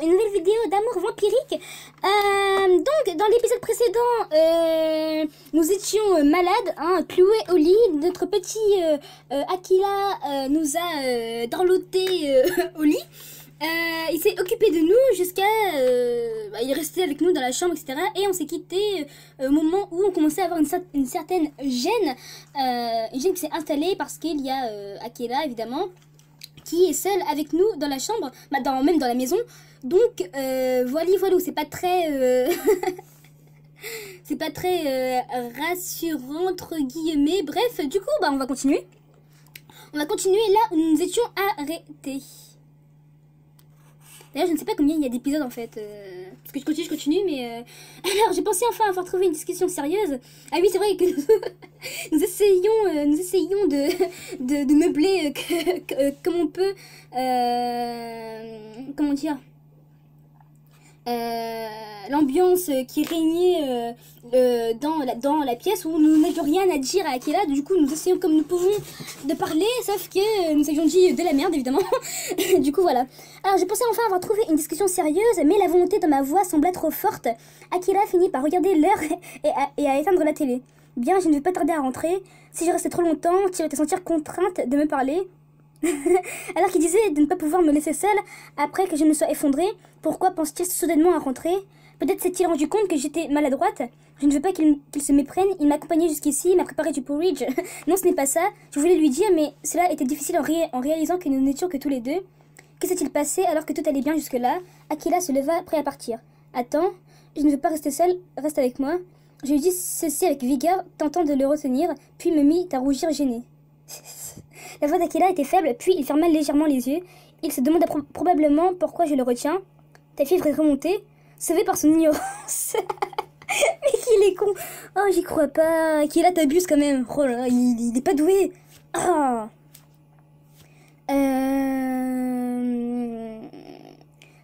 une nouvelle vidéo d'amour vampirique. Donc, dans l'épisode précédent, nous étions malades, hein, cloués au lit. Notre petit Aquila nous a dorloté au lit. Il s'est occupé de nous jusqu'à... il est resté avec nous dans la chambre, etc. Et on s'est quitté au moment où on commençait à avoir une certaine gêne. Une gêne qui s'est installée parce qu'il y a Aquila, évidemment, qui est seul avec nous dans la chambre, même dans la maison. Donc, voilà, c'est pas très... c'est pas très rassurant, entre guillemets. Bref, du coup, on va continuer. On va continuer là où nous étions arrêtés. D'ailleurs, je ne sais pas combien il y a d'épisodes en fait. Parce que je continue, mais... Alors, j'ai pensé enfin avoir trouvé une discussion sérieuse. Ah oui, c'est vrai que nous essayons de meubler comme on peut... comment dire, l'ambiance qui régnait dans la pièce où nous n'avions rien à dire à Aquila. Du coup, nous essayons comme nous pouvons de parler, sauf que nous avions dit de la merde, évidemment. Du coup, voilà. Alors, je pensais enfin avoir trouvé une discussion sérieuse, mais la volonté dans ma voix semblait trop forte. Aquila finit par regarder l'heure et à éteindre la télé. Bien, je ne vais pas tarder à rentrer. Si je restais trop longtemps, tu vas te sentir contrainte de me parler. Alors qu'il disait de ne pas pouvoir me laisser seule après que je me sois effondrée. Pourquoi pense-t-il soudainement à rentrer? Peut-être s'est-il rendu compte que j'étais maladroite. Je ne veux pas qu'il se méprenne. Il m'a accompagnée jusqu'ici, il m'a préparé du porridge. Non, ce n'est pas ça. Je voulais lui dire, mais cela était difficile en réalisant que nous n'étions que tous les deux. Que s'est-il passé alors que tout allait bien jusque-là? Aquila se leva, prêt à partir. Attends, je ne veux pas rester seule, reste avec moi. Je lui dis ceci avec vigueur, tentant de le retenir, puis me mit à rougir gênée. La voix d'Akila était faible, puis il ferma légèrement les yeux. Il se demanda probablement pourquoi je le retiens. Ta fièvre est remontée, sauvé par son ignorance. Mais qu'il est con. Oh, j'y crois pas. Akila t'abuse quand même. Oh là là, il est pas doué. Ah.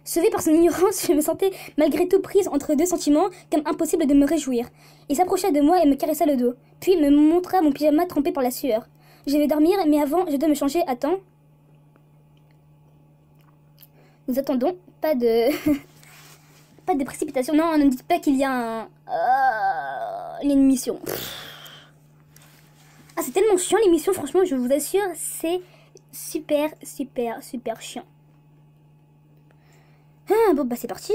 Sauvé par son ignorance, je me sentais malgré tout prise entre deux sentiments, comme impossible de me réjouir. Il s'approcha de moi et me caressa le dos, puis me montra mon pyjama trempé par la sueur. Je vais dormir, mais avant, je dois me changer. Attends. Nous attendons. Pas de... pas de précipitation. Non, ne me dites pas qu'il y a une mission. Ah, c'est tellement chiant l'émission, franchement, je vous assure, c'est super chiant. Ah, bon, c'est parti.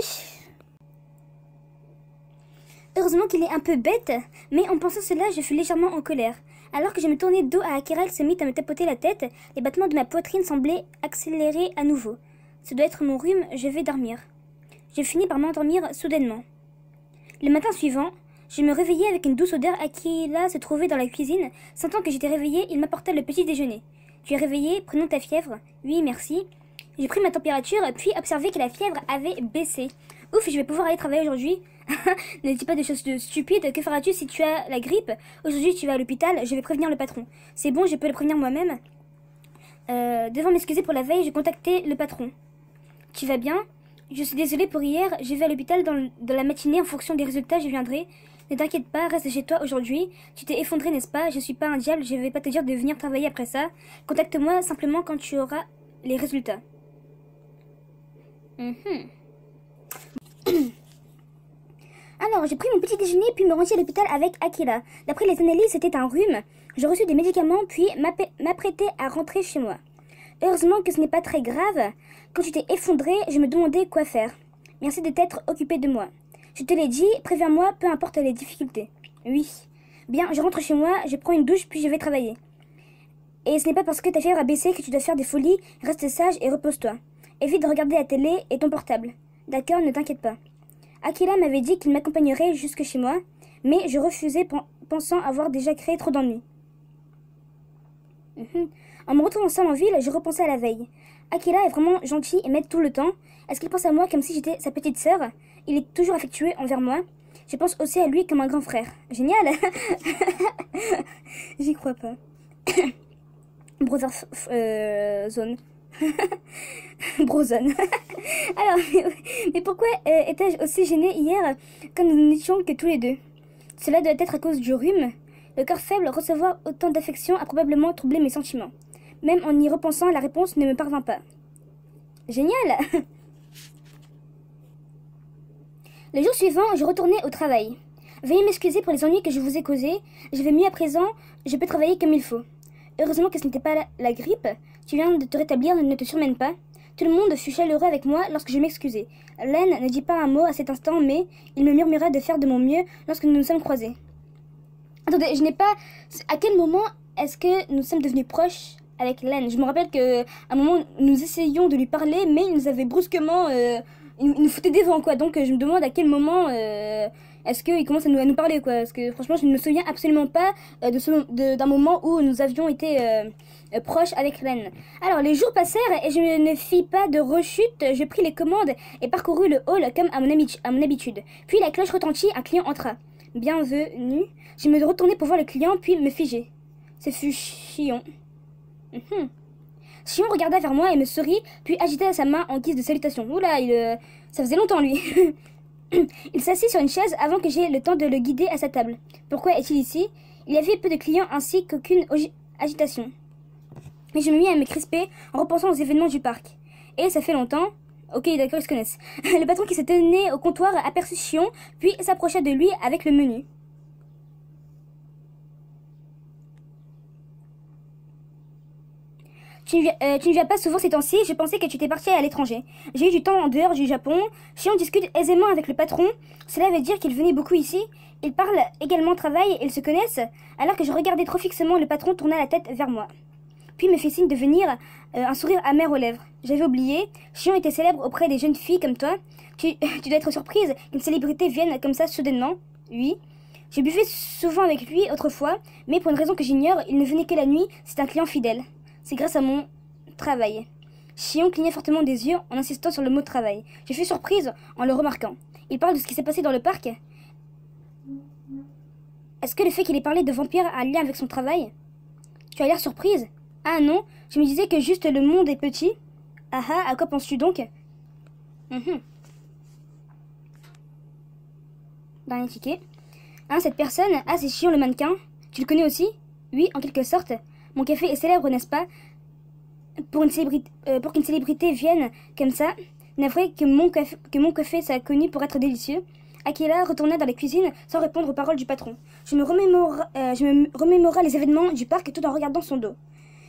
Heureusement qu'il est un peu bête, mais en pensant cela, je fus légèrement en colère. Alors que je me tournais dos à Akira, elle se mit à me tapoter la tête. Les battements de ma poitrine semblaient accélérer à nouveau. Ce doit être mon rhume, je vais dormir. Je finis par m'endormir soudainement. Le matin suivant, je me réveillai avec une douce odeur. Akira se trouvait dans la cuisine. Sentant que j'étais réveillée, il m'apporta le petit déjeuner. Tu es réveillée, prenons ta fièvre. Oui, merci. J'ai pris ma température, puis observé que la fièvre avait baissé. Ouf, je vais pouvoir aller travailler aujourd'hui. Ne dis pas des choses stupides. Que feras-tu si tu as la grippe? Aujourd'hui, tu vas à l'hôpital. Je vais prévenir le patron. C'est bon, je peux le prévenir moi-même. Devant m'excuser pour la veille, j'ai contacté le patron. Tu vas bien? Je suis désolée pour hier. Je vais à l'hôpital dans la matinée. En fonction des résultats, je viendrai. Ne t'inquiète pas, reste chez toi aujourd'hui. Tu t'es effondré, n'est-ce pas? Je suis pas un diable. Je vais pas te dire de venir travailler après ça. Contacte-moi simplement quand tu auras les résultats. Alors, j'ai pris mon petit déjeuner puis me rendis à l'hôpital avec Akila. D'après les analyses, c'était un rhume. Je reçus des médicaments puis m'apprêtais à rentrer chez moi. Heureusement que ce n'est pas très grave. Quand tu t'es effondré, je me demandais quoi faire. Merci de t'être occupé de moi. Je te l'ai dit, préviens-moi, peu importe les difficultés. Oui. Bien, je rentre chez moi, je prends une douche puis je vais travailler. Et ce n'est pas parce que ta fièvre a baissé que tu dois faire des folies. Reste sage et repose-toi. Évite de regarder la télé et ton portable. D'accord, ne t'inquiète pas. Akila m'avait dit qu'il m'accompagnerait jusque chez moi, mais je refusais pensant avoir déjà créé trop d'ennuis. En me retrouvant seule en ville, je repensais à la veille. Akila est vraiment gentil et m'aide tout le temps. Est-ce qu'il pense à moi comme si j'étais sa petite sœur? Il est toujours affectueux envers moi. Je pense aussi à lui comme un grand frère. Génial. J'y crois pas. Brother Zone. Brozone. Alors, mais pourquoi étais-je aussi gênée hier quand nous n'étions que tous les deux? Cela doit être à cause du rhume. Le cœur faible, recevoir autant d'affection a probablement troublé mes sentiments. Même en y repensant, la réponse ne me parvint pas. Génial. Le jour suivant, je retournais au travail. Veuillez m'excuser pour les ennuis que je vous ai causés. Je vais mieux à présent, je peux travailler comme il faut. Heureusement que ce n'était pas la grippe. Tu viens de te rétablir, ne te surmène pas. Tout le monde fut chaleureux avec moi lorsque je m'excusai. Len ne dit pas un mot à cet instant, mais il me murmura de faire de mon mieux lorsque nous nous sommes croisés. Attendez, je n'ai pas... À quel moment est-ce que nous sommes devenus proches avec Len? Je me rappelle qu'à un moment, nous essayions de lui parler, mais il nous avait brusquement... il nous foutait des vents, quoi. Donc je me demande à quel moment... est-ce qu'il commence à nous parler, quoi? Parce que franchement, je ne me souviens absolument pas d'un moment où nous avions été proches avec Len. Alors, les jours passèrent et je ne fis pas de rechute. Je pris les commandes et parcourus le hall comme à mon habitude. Puis la cloche retentit, un client entra. Bienvenue. Je me retournai pour voir le client, puis me figeai. Ce fut Chion. Chion regarda vers moi et me sourit, puis agita sa main en guise de salutation. Oula, ça faisait longtemps, lui. Il s'assit sur une chaise avant que j'aie le temps de le guider à sa table. Pourquoi est-il ici? Il y avait peu de clients ainsi qu'aucune agitation. Mais je me mis à me crisper en repensant aux événements du parc. Et ça fait longtemps. Ok, d'accord, ils se connaissent. Le patron qui se tenait au comptoir aperçut Chion, puis s'approcha de lui avec le menu. Tu ne viens pas souvent ces temps-ci, je pensais que tu étais parti à l'étranger. J'ai eu du temps en dehors du Japon. Chion discute aisément avec le patron. Cela veut dire qu'il venait beaucoup ici. Ils parlent également travail et ils se connaissent. Alors que je regardais trop fixement, le patron tourna la tête vers moi. Puis me fit signe de venir, un sourire amer aux lèvres. J'avais oublié. Chion était célèbre auprès des jeunes filles comme toi. Tu dois être surprise qu'une célébrité vienne comme ça soudainement. Oui. J'ai buvais souvent avec lui autrefois, mais pour une raison que j'ignore, il ne venait que la nuit. C'est un client fidèle. C'est grâce à mon travail. Chion clignait fortement des yeux en insistant sur le mot travail. Je fus surprise en le remarquant. Il parle de ce qui s'est passé dans le parc. Est-ce que le fait qu'il ait parlé de vampires a un lien avec son travail? Tu as l'air surprise. Ah non, je me disais que juste le monde est petit. Ah ah, à quoi penses-tu donc? Dernier ticket. Hein, cette personne, ah c'est Chion le mannequin. Tu le connais aussi? Oui, en quelque sorte. Mon café est célèbre, n'est-ce pas? Pour qu'une célébrité vienne comme ça, navré que mon café soit connu pour être délicieux. Akira retourna dans la cuisine sans répondre aux paroles du patron. Je me remémora les événements du parc tout en regardant son dos.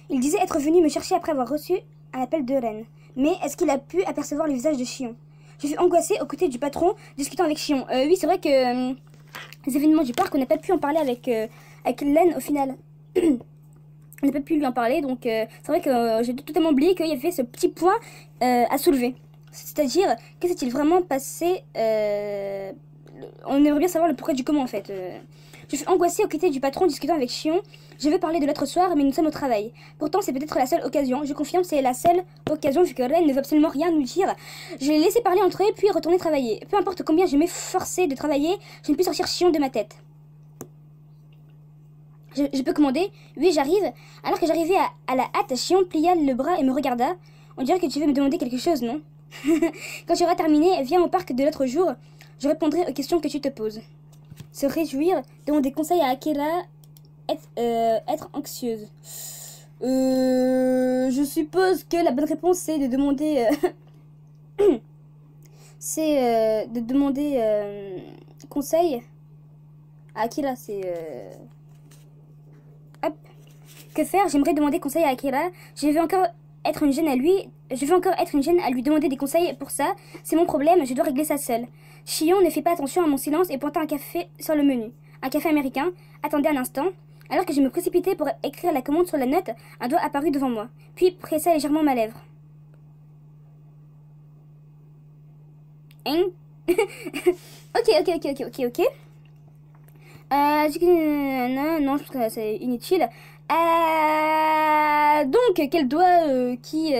Il disait être venu me chercher après avoir reçu un appel de Ren. Mais est-ce qu'il a pu apercevoir le visage de Chion? Je fus angoissée aux côtés du patron, discutant avec Chion. Oui, c'est vrai que les événements du parc, on n'a pas pu en parler avec Len au final. On n'a pas pu lui en parler, donc c'est vrai que j'ai totalement oublié qu'il y avait ce petit point à soulever. C'est-à-dire, que s'est-il vraiment passé on aimerait bien savoir le pourquoi du comment en fait. Je suis angoissée aux côtés du patron discutant avec Chion. Je veux parler de l'autre soir, mais nous sommes au travail. Pourtant, c'est peut-être la seule occasion. Je confirme, c'est la seule occasion vu que Ren ne veut absolument rien nous dire. Je l'ai laissé parler entre eux, puis retourner travailler. Peu importe combien je m'efforçais de travailler, je ne puis sortir Chion de ma tête. Je peux commander? Oui, j'arrive. Alors que j'arrivais à la hâte, Chion plia le bras et me regarda. On dirait que tu veux me demander quelque chose, non? Quand tu auras terminé, viens au parc de l'autre jour. Je répondrai aux questions que tu te poses. Se réjouir, demander conseil à Akira, être anxieuse. Je suppose que la bonne réponse c'est de demander... de demander conseil à Akira, c'est... Hop. Que faire? J'aimerais demander conseil à Akira. Je veux encore être une gêne à lui demander des conseils pour ça. C'est mon problème, je dois régler ça seule. Chion ne fit pas attention à mon silence et pointa un café sur le menu. Un café américain. Attendez un instant. Alors que je me précipitais pour écrire la commande sur la note, un doigt apparut devant moi, puis pressa légèrement ma lèvre. Hein? Ok. Non, je pense que c'est inutile. Donc, quel doigt qui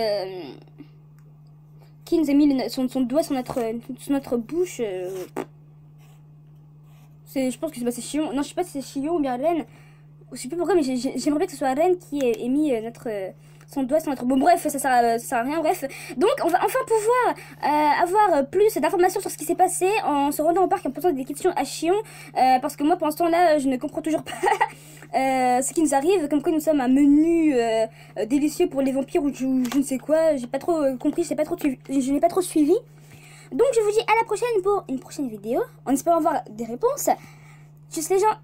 nous a mis son doigt sur notre bouche je pense que c'est Chion. Non, je sais pas si c'est Chion ou bien Ren. Je sais plus pourquoi, mais j'aimerais bien que ce soit Ren qui ait mis son doigt sur notre... Bon, bref, ça sert à rien, bref. Donc, on va enfin pouvoir avoir plus d'informations sur ce qui s'est passé en se rendant au parc et en posant des questions à Chion. Parce que moi, pour l'instant, là, je ne comprends toujours pas ce qui nous arrive. Comme quoi, nous sommes un menu délicieux pour les vampires ou je ne sais quoi. J'ai pas trop compris, je n'ai pas trop suivi. Donc je vous dis à la prochaine pour une prochaine vidéo, en espérant avoir des réponses. Tchuss les gens.